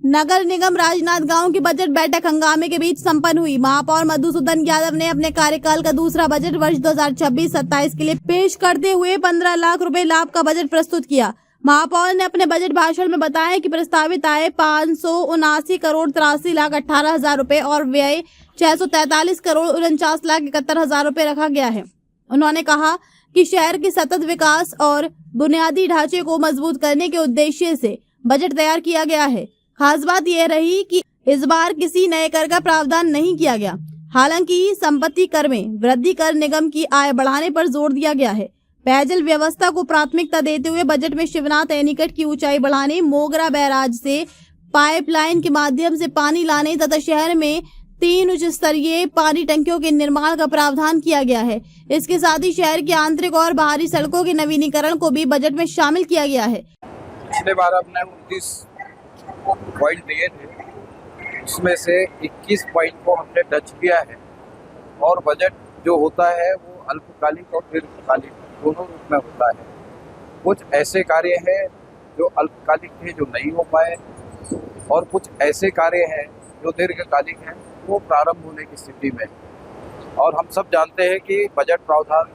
नगर निगम राजनांदगांव की बजट बैठक हंगामे के बीच संपन्न हुई। महापौर मधुसूदन यादव ने अपने कार्यकाल का दूसरा बजट वर्ष 2026-27 के लिए पेश करते हुए 15 लाख रुपए लाभ का बजट प्रस्तुत किया। महापौर ने अपने बजट भाषण में बताया कि प्रस्तावित आय 579 करोड़ 83 लाख 18 हजार रुपए और व्यय 643 करोड़ 49 लाख 71 हजार रुपए रखा गया है। उन्होंने कहा कि शहर के सतत विकास और बुनियादी ढांचे को मजबूत करने के उद्देश्य से बजट तैयार किया गया है। खास बात यह रही कि इस बार किसी नए कर का प्रावधान नहीं किया गया। हालांकि संपत्ति कर में वृद्धि कर निगम की आय बढ़ाने पर जोर दिया गया है। पेयजल व्यवस्था को प्राथमिकता देते हुए बजट में शिवनाथ एनीकट की ऊंचाई बढ़ाने, मोगरा बैराज से पाइपलाइन के माध्यम से पानी लाने तथा शहर में 3 उच्च स्तरीय पानी टंकियों के निर्माण का प्रावधान किया गया है। इसके साथ ही शहर की आंतरिक और बाहरी सड़कों के नवीनीकरण को भी बजट में शामिल किया गया है। पिछले बार हमने 29 पॉइंट दिए थे, उसमें से 21 पॉइंट को हमने टच किया है। और बजट जो होता है वो अल्पकालिक और दीर्घकालिक दोनों रूप में होता है। कुछ ऐसे कार्य हैं जो अल्पकालिक थे जो नहीं हो पाए, और कुछ ऐसे कार्य हैं जो दीर्घकालिक हैं वो प्रारंभ होने की स्थिति में। और हम सब जानते हैं कि बजट प्रावधान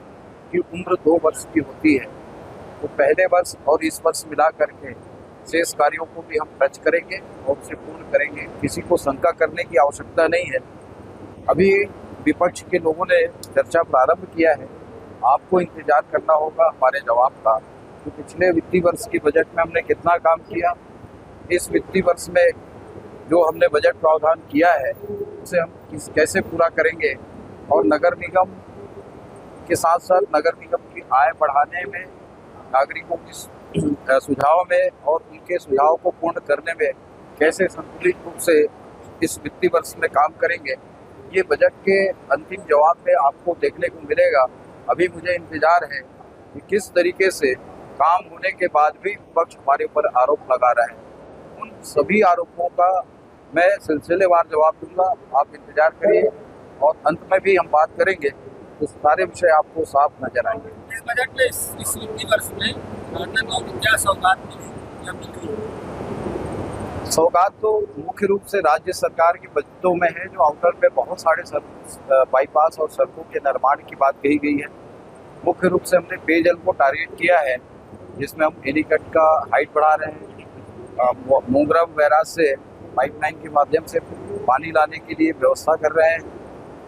की उम्र 2 वर्ष की होती है, तो पहले वर्ष और इस वर्ष मिला करके शेष कार्यों को भी हम टच करेंगे और उसे पूर्ण करेंगे। किसी को शंका करने की आवश्यकता नहीं है। अभी विपक्ष के लोगों ने चर्चा प्रारंभ किया है, आपको इंतजार करना होगा हमारे जवाब का। तो पिछले वित्तीय वर्ष की बजट में हमने कितना काम किया, इस वित्तीय वर्ष में जो हमने बजट प्रावधान किया है उसे हम कैसे पूरा करेंगे, और नगर निगम के साथ साथ नगर निगम की आय बढ़ाने में, नागरिकों की सुझाव में और उनके सुझाव को पूर्ण करने में कैसे संतुलित रूप से इस वित्तीय वर्ष में काम करेंगे, ये बजट के अंतिम जवाब में आपको देखने को मिलेगा। अभी मुझे इंतजार है कि किस तरीके से काम होने के बाद भी विपक्ष हमारे ऊपर आरोप लगा रहा है। उन सभी आरोपों का मैं सिलसिलेवार जवाब दूंगा, आप इंतजार करिए और अंत में भी हम बात करेंगे तो सारे विषय आपको साफ नजर आएंगे। इस बजट में इस वित्तीय वर्ष में क्या सौगात मिली? सौगात तो मुख्य रूप से राज्य सरकार की बजटों में है, जो आउटर में बहुत सारे बाईपास और सड़कों के निर्माण की बात कही गई है। मुख्य रूप से हमने पेयजल को टारगेट किया है, जिसमें हम एनीकट का हाइट बढ़ा रहे हैं, मोगरा बैराज से पाइपलाइन के माध्यम से पानी लाने के लिए व्यवस्था कर रहे हैं,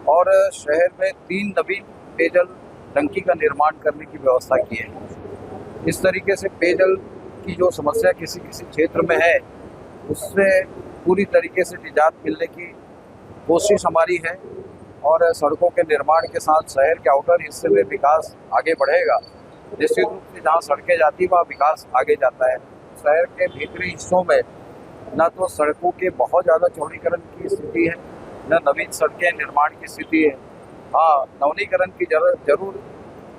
और शहर में 3 नवीन पेयजल टंकी का निर्माण करने की व्यवस्था की है। इस तरीके से पेयजल की जो समस्या किसी किसी क्षेत्र में है उससे पूरी तरीके से निजात मिलने की कोशिश हमारी है, और सड़कों के निर्माण के साथ शहर के आउटर हिस्से में विकास आगे बढ़ेगा। निश्चित रूप से जहाँ सड़कें जाती है वहाँ विकास आगे जाता है। शहर के भीतरी हिस्सों में न तो सड़कों के बहुत ज़्यादा चौड़ीकरण की स्थिति है, न नवीन सड़कें निर्माण की स्थिति है। हाँ, नवीनीकरण की जरूर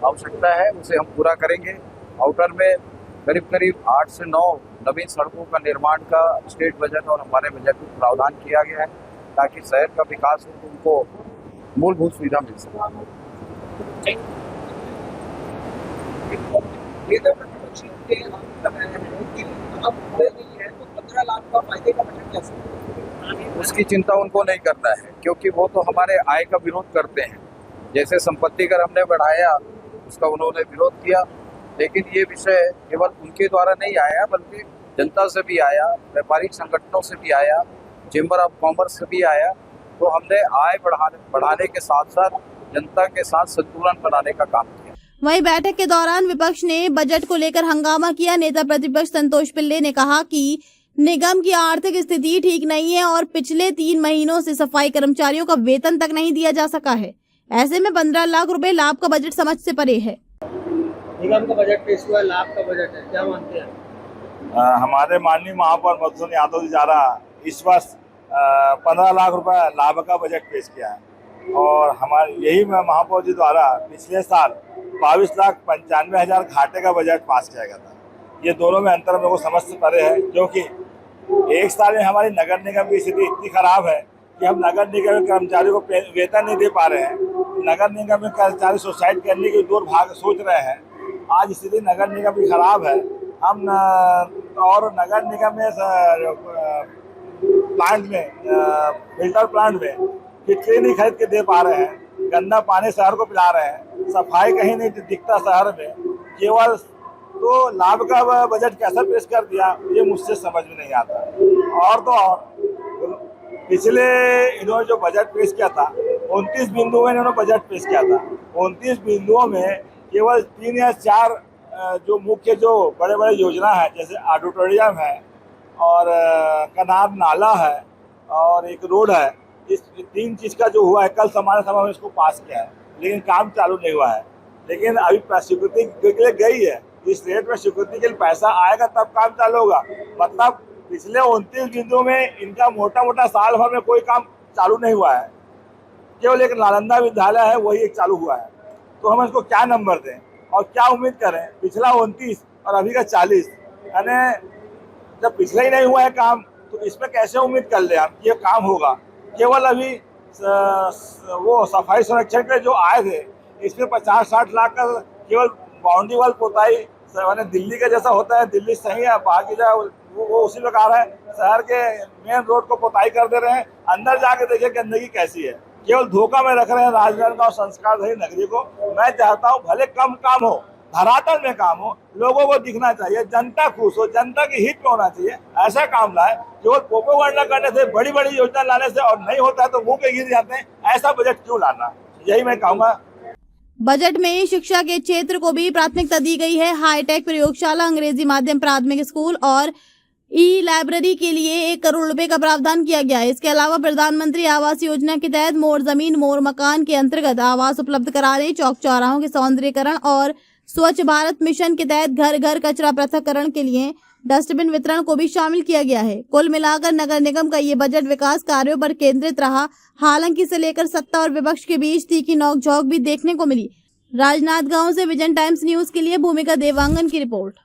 आवश्यकता है, उसे हम पूरा करेंगे। आउटर में करीब 8 से 9 नवीन सड़कों का निर्माण का स्टेट बजट और हमारे बजट में प्रावधान किया गया है, ताकि शहर का विकास हो तो उनको मूलभूत सुविधा मिल सके। उसकी चिंता उनको नहीं करना है, क्योंकि वो तो हमारे आय का विरोध करते हैं। जैसे संपत्ति कर हमने बढ़ाया उसका उन्होंने विरोध किया, लेकिन ये विषय केवल उनके द्वारा नहीं आया बल्कि जनता से भी आया, व्यापारिक संगठनों से भी आया, चेंबर ऑफ कॉमर्स से भी आया। तो हमने आय बढ़ाने के साथ साथ जनता के साथ संतुलन बनाने का काम किया। वहीं बैठक के दौरान विपक्ष ने बजट को लेकर हंगामा किया। नेता प्रतिपक्ष संतोष पिल्ले ने कहा कि निगम की आर्थिक स्थिति ठीक नहीं है और पिछले 3 महीनों से सफाई कर्मचारियों का वेतन तक नहीं दिया जा सका है। ऐसे में 15 लाख रुपए लाभ का बजट समझ से परे है। निगम का बजट पेश हुआ, लाभ का बजट है, क्या मानते हैं? हमारे माननीय महापौर मधुसूदन यादव जी द्वारा इस वर्ष 15 लाख रुपए लाभ का बजट पेश किया है, और हमारे यही महापौर जी द्वारा पिछले साल 22,95,000 घाटे का बजट पास किया गया था। ये दोनों में अंतर मेरे को समझ से परे है, क्योंकि एक साल में हमारी नगर निगम की स्थिति इतनी खराब है कि हम नगर निगम के कर्मचारियों को वेतन नहीं दे पा रहे हैं। नगर निगम में कर्मचारी सुसाइड करने की दूर भाग सोच रहे हैं। आज स्थिति नगर निगम की खराब है। हम और नगर निगम में प्लांट में फिल्टर प्लांट में फिटकरी नहीं खरीद के दे पा रहे हैं, गंदा पानी शहर को पिला रहे हैं, सफाई कहीं नहीं दिखता शहर में, केवल तो लाभ का बजट कैसा पेश कर दिया ये मुझसे समझ में नहीं आता। और तो और पिछले इन्होंने जो बजट पेश किया था 29 बिंदुओं में इन्होंने बजट पेश किया था, 29 बिंदुओं में केवल 3 या 4 जो मुख्य जो बड़े बड़े योजना है जैसे ऑडिटोरियम है और कनार नाला है और एक रोड है, इस 3 चीज़ का जो हुआ है कल सामान्य सभा में इसको पास किया है, लेकिन काम चालू नहीं हुआ है। लेकिन अभी स्वीकृति के लिए गई है, इस रेट में स्वीकृति के लिए पैसा आएगा तब काम चालू होगा। मतलब पिछले 29 बिंदुओं में इनका मोटा मोटा साल भर में कोई काम चालू नहीं हुआ है, केवल एक नालंदा विद्यालय है वही एक चालू हुआ है। तो हम इसको क्या नंबर दें और क्या उम्मीद करें? पिछला 29 और अभी का 40, यानी जब पिछले ही नहीं हुआ है काम तो इसमें कैसे उम्मीद कर ले हम ये काम होगा? केवल अभी वो सफाई संरक्षण के जो आए थे इसमें 50-60 लाख का केवल बाउंड्री वाल पोताई, मैंने दिल्ली का जैसा होता है, दिल्ली सही है बाकी जो वो उसी प्रकार है, शहर के मेन रोड को पोताई कर दे रहे हैं। अंदर जाके देखिए गंदगी कैसी है, केवल धोखा में रख रहे हैं राजनांदगांव संस्कारधारी नगरी को। मैं चाहता हूँ भले कम काम हो, धरातल में काम हो, लोगों को दिखना चाहिए, जनता खुश हो, जनता की हित में होना चाहिए, ऐसा काम लाए। केवल प्रोपेगेंडा करने से, बड़ी बड़ी योजना लाने से और नहीं होता है तो मुंह पे गिर जाते हैं, ऐसा बजट क्यों लाना? यही मैं कहूँगा। बजट में शिक्षा के क्षेत्र को भी प्राथमिकता दी गई है। हाईटेक प्रयोगशाला, अंग्रेजी माध्यम प्राथमिक स्कूल और ई लाइब्रेरी के लिए 1 करोड़ रुपए का प्रावधान किया गया है। इसके अलावा प्रधानमंत्री आवास योजना के तहत मोर जमीन मोर मकान के अंतर्गत आवास उपलब्ध कराने, चौक चौराहों के सौंदर्यीकरण और स्वच्छ भारत मिशन के तहत घर घर कचरा पृथक्करण के लिए डस्टबिन वितरण को भी शामिल किया गया है। कुल मिलाकर नगर निगम का ये बजट विकास कार्यों पर केंद्रित रहा। हालांकि इसे लेकर सत्ता और विपक्ष के बीच तीखी नोकझोंक भी देखने को मिली। राजनांदगांव से विजन टाइम्स न्यूज के लिए भूमिका देवांगन की रिपोर्ट।